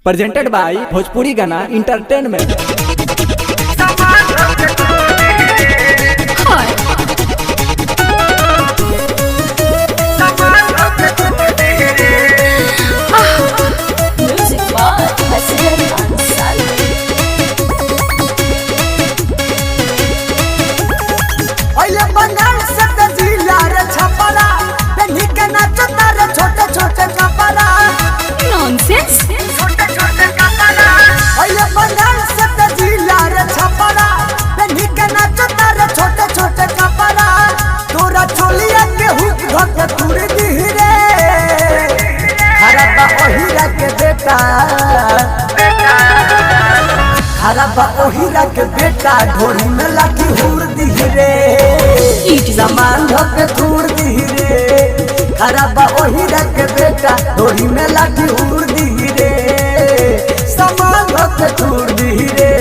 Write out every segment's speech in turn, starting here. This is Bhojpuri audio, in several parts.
प्रेजेंटेड बाय भोजपुरी गाना इंटरटेनमेंट। खराबा ओहिरा के बेटा ढोरी में लाठी हुर दी रे, सामान ढोके थूर दी रे। खराबा ओहिरा के बेटा ढोरी में लाठी हुर दी रे, सामान ढोके थूर दी रे।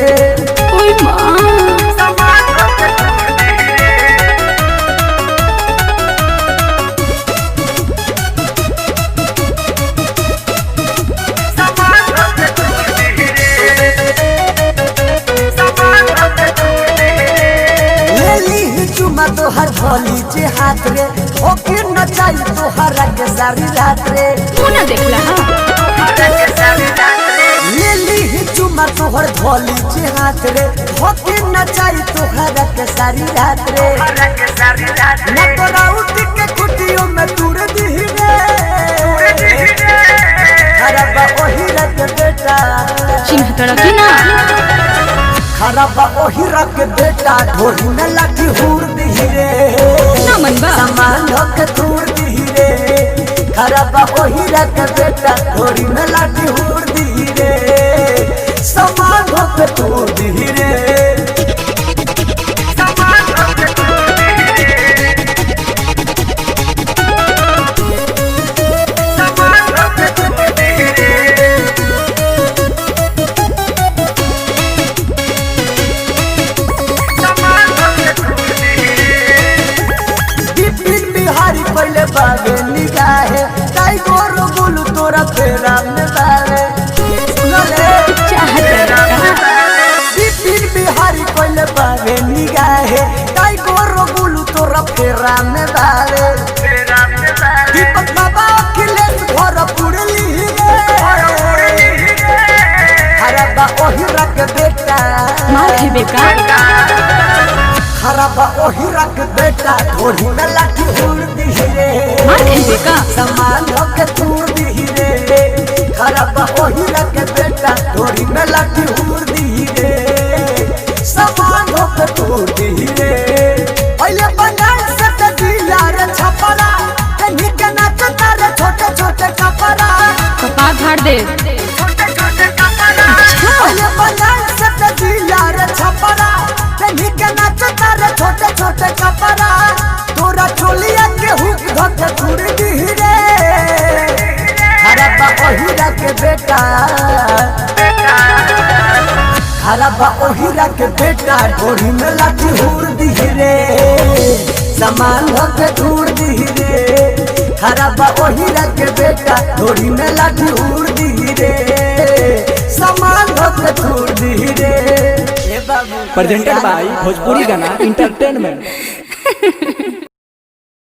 ओए मां तोहर भोली जे हाथ रे ओके नचाई तोहरा के सारी रात रे। ना देखला ले ली चुमा तोहर भोली जे हाथ रे ओके नचाई तोहरा के सारी रात रे। ना तोरा उठ के कुटियों में दूर दी रे, खराबा ओहिरा के बेटा चिन्ह तोरा की ना। खराबा ओहिरा के बेटा ढोरी में लाठी हुर दी रे, सामान ढोके थूर दी रे। खराबा ओहिरा के बेटा ढोरी में लाठी हुर दी रे, सामान ढोके थूर दी रे। पहले बागे निगाहे काई गोरो बोलू तोरा फेरा में बारे सुनले बिपिन बिहारी पहले बागे निगाहे काई गोरो बोलू तोरा फेरा में बारे। दीपक बाबा अखिलेश घर पुरली रे, खराबा ओहिरा के बेटा मार है बेटा। खराबा ओहिरा के बेटा ढोरी में लाठी हुर दी रे, मार है बेटा। सामान ढोके थूर दी रे। खराबा ओहिरा के बेटा ढोरी में लाठी हुर दी रे, सामान ढोके थूर दी रे। पहले बंगाल से त दिला रे छपरा कहीं के नाचता रे छोटे छोटे कपड़ा कपा झाड़ दे। पहले बंगाल से त दिला रे छपरा कहीं के नाचता रे छोटे छोटे कपड़ा तोरा चोलिया के हुक धके थूर दी रे। खराबा ओहिरा के बेटा खराबा ओहिरा के बेटा ढोरी में लाठी हुर दी रे, सामान ढोके थूर दी रे। खराबा ओहिरा के बेटा ढोरी में लाठी हुर दी रे, सामान ढोके थूर दी रे। प्रेजेंटेड बाय भोजपुरी गाना इंटरटेनमेंट।